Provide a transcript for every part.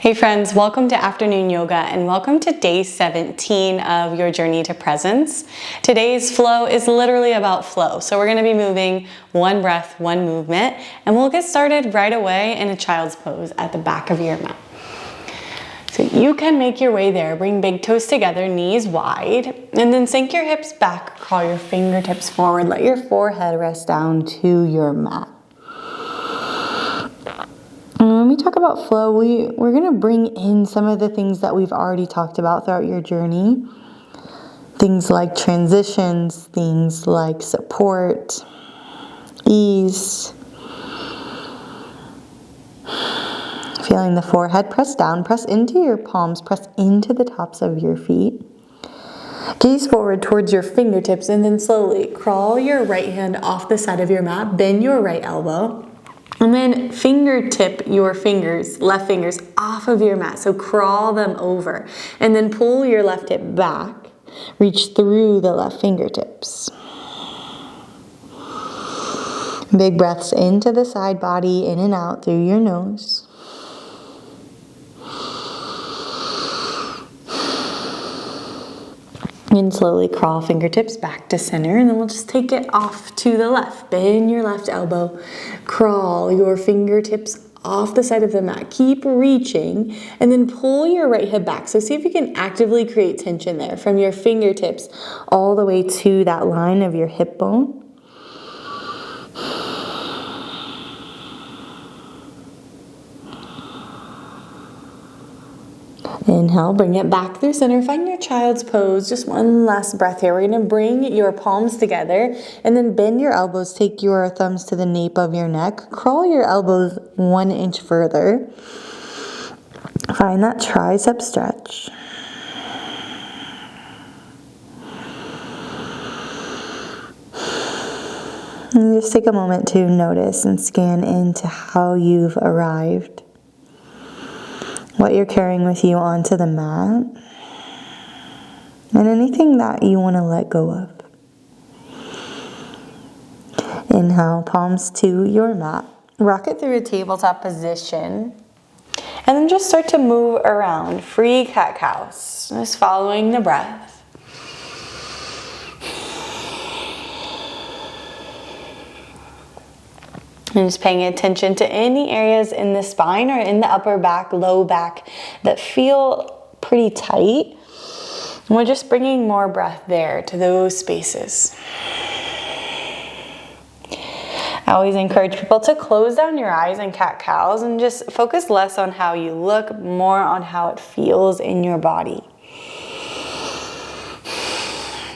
Hey friends, welcome to Afternoon Yoga and welcome to day 17 of your journey to presence. Today's flow is literally about flow. So we're going to be moving one breath, one movement, and we'll get started right away in a child's pose at the back of your mat. So you can make your way there. Bring big toes together, knees wide, and then sink your hips back, crawl your fingertips forward, let your forehead rest down to your mat. And when we talk about flow, we're going to bring in some of the things that we've already talked about throughout your journey. Things like transitions, things like support, ease. Feeling the forehead press down, press into your palms, press into the tops of your feet. Gaze forward towards your fingertips and then slowly crawl your right hand off the side of your mat, bend your right elbow. And then fingertip your fingers, left fingers, off of your mat. So crawl them over. And then pull your left hip back. Reach through the left fingertips. Big breaths into the side body, in and out through your nose. And slowly crawl fingertips back to center, and then we'll just take it off to the left. Bend your left elbow, crawl your fingertips off the side of the mat. Keep reaching, and then pull your right hip back. So see if you can actively create tension there from your fingertips all the way to that line of your hip bone. Inhale, bring it back through center. Find your child's pose. Just one last breath here. We're going to bring your palms together and then bend your elbows. Take your thumbs to the nape of your neck. Crawl your elbows 1 inch further. Find that tricep stretch. And just take a moment to notice and scan into how you've arrived. What you're carrying with you onto the mat, and anything that you want to let go of. Inhale, palms to your mat. Rock it through a tabletop position, and then just start to move around. Free cat-cows, just following the breath. And just paying attention to any areas in the spine or in the upper back, low back that feel pretty tight. And we're just bringing more breath there to those spaces. I always encourage people to close down your eyes in cat-cows and just focus less on how you look, more on how it feels in your body.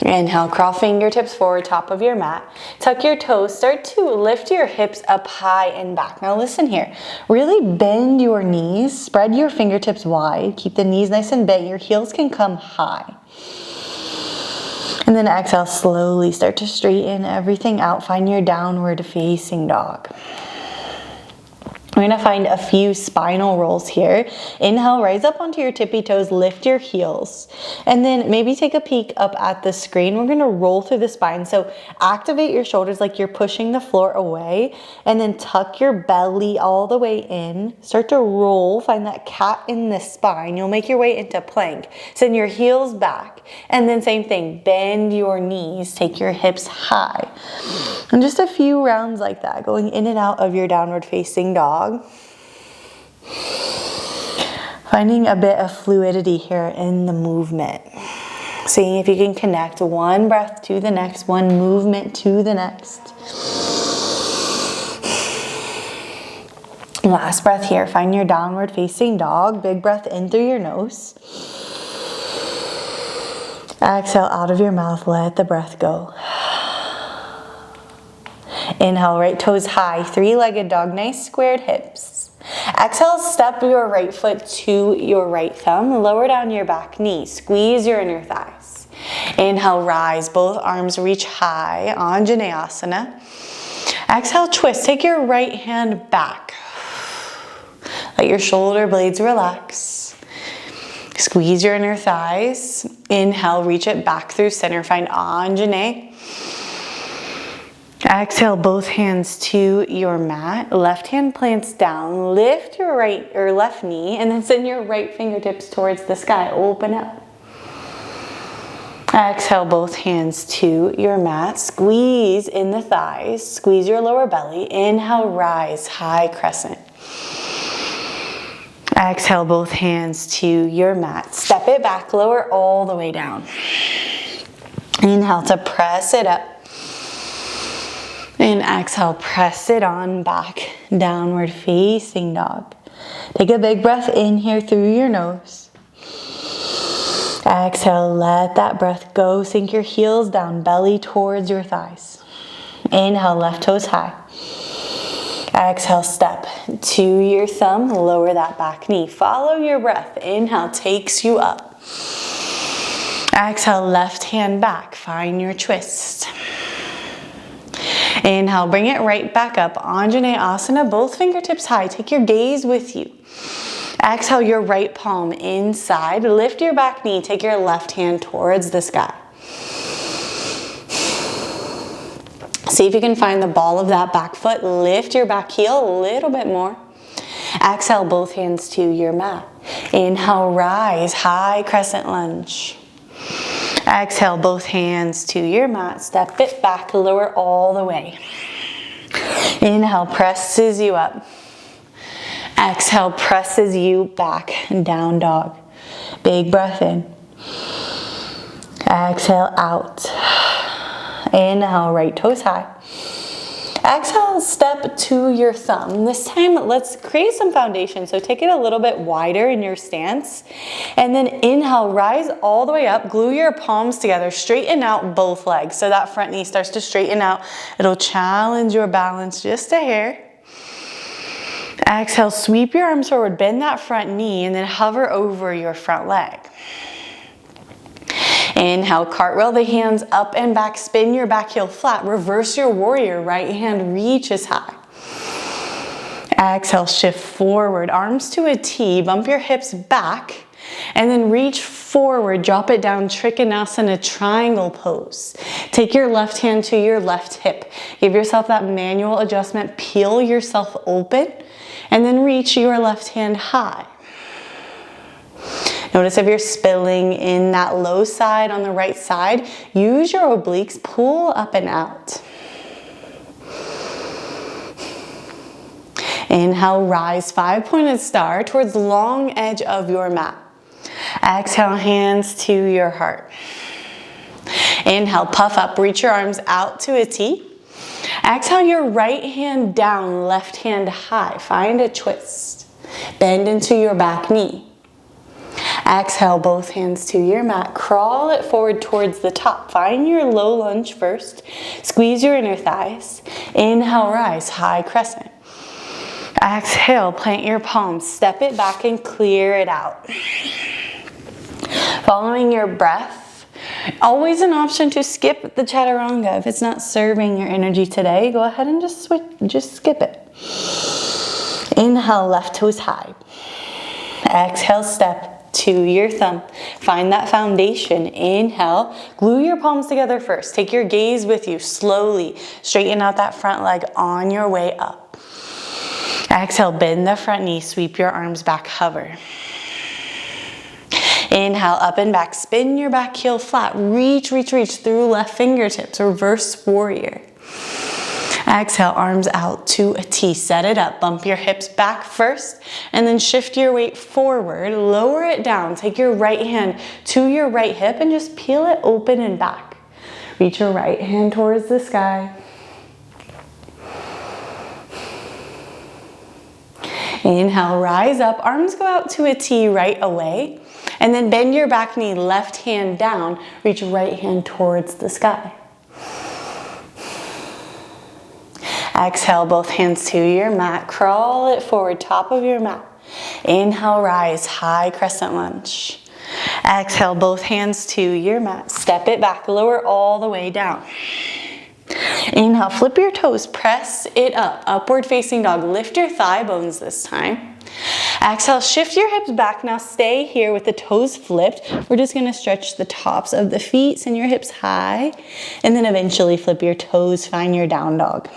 Inhale, crawl fingertips forward, top of your mat. Tuck your toes. Start to lift your hips up high and back. Now listen here. Really bend your knees. Spread your fingertips wide. Keep the knees nice and bent. Your heels can come high. And then exhale, slowly start to straighten everything out. Find your downward facing dog. We're going to find a few spinal rolls here. Inhale, rise up onto your tippy toes, lift your heels. And then maybe take a peek up at the screen. We're going to roll through the spine. So activate your shoulders like you're pushing the floor away. And then tuck your belly all the way in. Start to roll. Find that cat in the spine. You'll make your way into plank. Send your heels back. And then same thing. Bend your knees. Take your hips high. And just a few rounds like that. Going in and out of your downward facing dog. Finding a bit of fluidity here in the movement. Seeing if you can connect one breath to the next, one movement to the next. Last breath here. Find your downward facing dog. Big breath in through your nose. Exhale out of your mouth. Let the breath go. Inhale, right toes high, three-legged dog, nice squared hips. Exhale, step your right foot to your right thumb, lower down your back knee, squeeze your inner thighs. Inhale, rise, both arms reach high, Anjaneyasana. Exhale, twist, take your right hand back. Let your shoulder blades relax. Squeeze your inner thighs. Inhale, reach it back through center, find Anjane. Exhale, both hands to your mat. Left hand plants down. Lift your right or left knee and then send your right fingertips towards the sky. Open up. Exhale, both hands to your mat. Squeeze in the thighs. Squeeze your lower belly. Inhale, rise, high crescent. Exhale, both hands to your mat. Step it back, lower all the way down. Inhale to press it up. And exhale, press it on back, downward facing dog. Take a big breath in here through your nose. Exhale, let that breath go. Sink your heels down, belly towards your thighs. Inhale, left toes high. Exhale, step to your thumb, lower that back knee. Follow your breath. Inhale, takes you up. Exhale, left hand back, find your twist. Inhale, bring it right back up. Anjaneyasana, both fingertips high. Take your gaze with you. Exhale, your right palm inside. Lift your back knee. Take your left hand towards the sky. See if you can find the ball of that back foot. Lift your back heel a little bit more. Exhale, both hands to your mat. Inhale, rise, high crescent lunge. Exhale, both hands to your mat. Step it back, lower all the way. Inhale, presses you up. Exhale, presses you back, down dog. Big breath in. Exhale, out. Inhale, right toes high. Exhale, step to your thumb. This time, let's create some foundation. So take it a little bit wider in your stance. And then inhale, rise all the way up. Glue your palms together. Straighten out both legs. So that front knee starts to straighten out. It'll challenge your balance just a hair. Exhale, sweep your arms forward. Bend that front knee and then hover over your front leg. Inhale, cartwheel the hands up and back, spin your back heel flat, reverse your warrior, right hand reaches high. Exhale, shift forward, arms to a T, bump your hips back, and then reach forward, drop it down, Trikonasana, triangle pose. Take your left hand to your left hip. Give yourself that manual adjustment, peel yourself open, and then reach your left hand high. Notice if you're spilling in that low side on the right side, use your obliques, pull up and out. Inhale, rise, 5-pointed star towards the long edge of your mat. Exhale, hands to your heart. Inhale, puff up, reach your arms out to a T. Exhale, your right hand down, left hand high. Find a twist. Bend into your back knee. Exhale, both hands to your mat. Crawl it forward towards the top. Find your low lunge first. Squeeze your inner thighs. Inhale, rise, high crescent. Exhale, plant your palms. Step it back and clear it out. Following your breath, always an option to skip the chaturanga. If it's not serving your energy today, go ahead and just skip it. Inhale, left toes high. Exhale, step to your thumb. Find that foundation. Inhale, glue your palms together first. Take your gaze with you. Slowly straighten out that front leg on your way up. Exhale, bend the front knee. Sweep your arms back, hover. Inhale, up and back. Spin your back heel flat. Reach through left fingertips. Reverse warrior. Exhale, arms out to a T. Set it up. Bump your hips back first and then shift your weight forward. Lower it down. Take your right hand to your right hip and just peel it open and back. Reach your right hand towards the sky. Inhale, rise up. Arms go out to a T right away. And then bend your back knee, left hand down. Reach right hand towards the sky. Exhale, both hands to your mat. Crawl it forward, top of your mat. Inhale, rise, high crescent lunge. Exhale, both hands to your mat. Step it back, lower all the way down. Inhale, flip your toes, press it up. Upward facing dog. Lift your thigh bones this time. Exhale, shift your hips back. Now stay here with the toes flipped. We're just gonna stretch the tops of the feet, send your hips high, and then eventually flip your toes, find your down dog.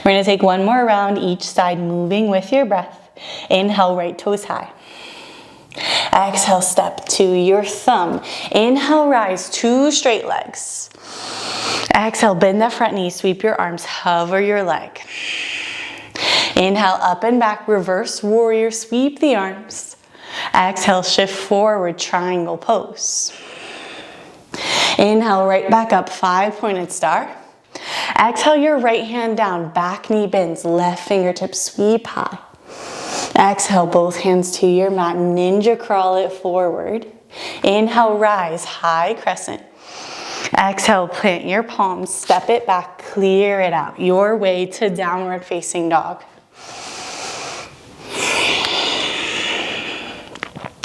We're gonna take one more round each side, moving with your breath. Inhale, right toes high. Exhale, step to your thumb. Inhale, rise, 2 straight legs. Exhale, bend the front knee, sweep your arms, hover your leg. Inhale, up and back, reverse warrior, sweep the arms. Exhale, shift forward, triangle pose. Inhale, right back up, 5-pointed star. Exhale, your right hand down, back knee bends, left fingertips sweep high. Exhale, both hands to your mat, ninja crawl it forward. Inhale, rise, high crescent. Exhale, plant your palms, step it back, clear it out. Your way to downward facing dog.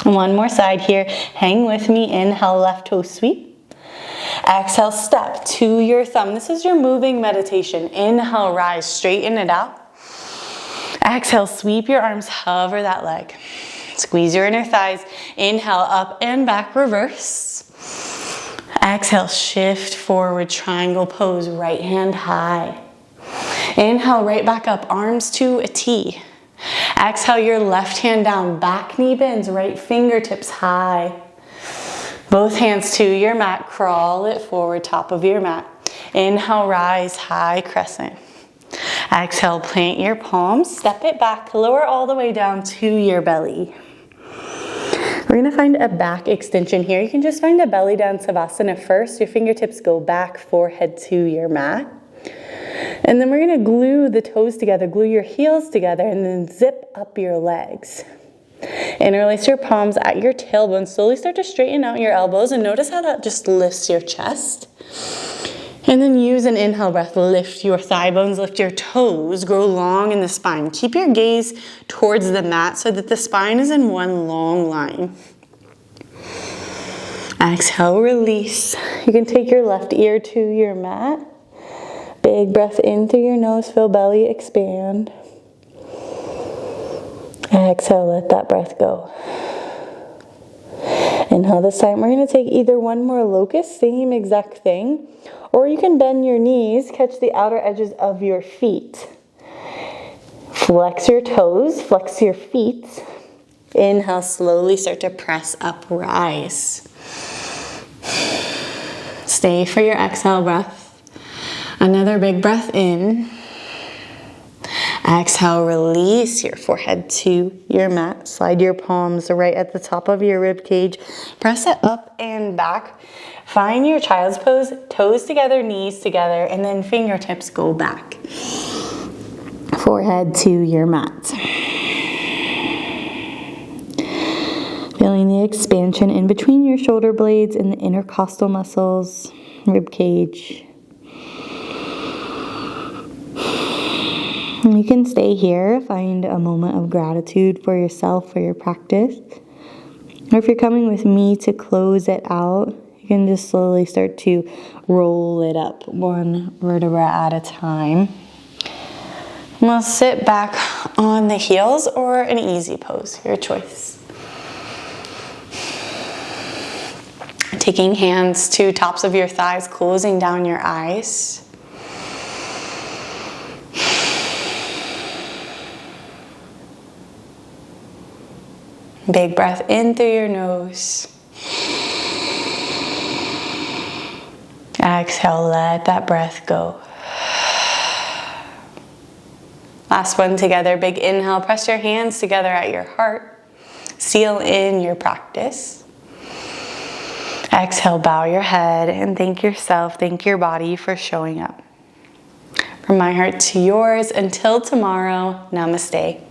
One more side here, hang with me, inhale, left toe sweep. Exhale, step to your thumb. This is your moving meditation. Inhale, rise, straighten it out. Exhale, sweep your arms, hover that leg. Squeeze your inner thighs. Inhale, up and back, reverse. Exhale, shift forward, triangle pose, right hand high. Inhale, right back up, arms to a T. Exhale, your left hand down, back knee bends, right fingertips high. Both hands to your mat, crawl it forward, top of your mat. Inhale, rise, high crescent. Exhale, plant your palms, step it back, lower all the way down to your belly. We're gonna find a back extension here. You can just find a belly down Savasana first. Your fingertips go back, forehead to your mat. And then we're gonna glue the toes together, glue your heels together, and then zip up your legs. Interlace your palms at your tailbone. Slowly start to straighten out your elbows and notice how that just lifts your chest. And then use an inhale breath, lift your thigh bones, lift your toes, grow long in the spine. Keep your gaze towards the mat so that the spine is in one long line. Exhale, release. You can take your left ear to your mat. Big breath in through your nose, feel belly expand. Exhale, let that breath go. Inhale this time. We're going to take either one more locust, same exact thing, or you can bend your knees, catch the outer edges of your feet. Flex your toes, flex your feet. Inhale, slowly start to press up, rise. Stay for your exhale breath. Another big breath in. Exhale, release your forehead to your mat. Slide your palms right at the top of your rib cage. Press it up and back. Find your child's pose, toes together, knees together, and then fingertips go back. Forehead to your mat. Feeling the expansion in between your shoulder blades and the intercostal muscles, rib cage. You can stay here, find a moment of gratitude for yourself, for your practice. Or if you're coming with me to close it out, you can just slowly start to roll it up, one vertebra at a time. And we'll sit back on the heels or an easy pose, your choice. Taking hands to tops of your thighs, closing down your eyes. Big breath in through your nose. Exhale, let that breath go. Last one together. Big inhale, press your hands together at your heart. Seal in your practice. Exhale, bow your head and thank yourself, thank your body for showing up. From my heart to yours, until tomorrow, namaste.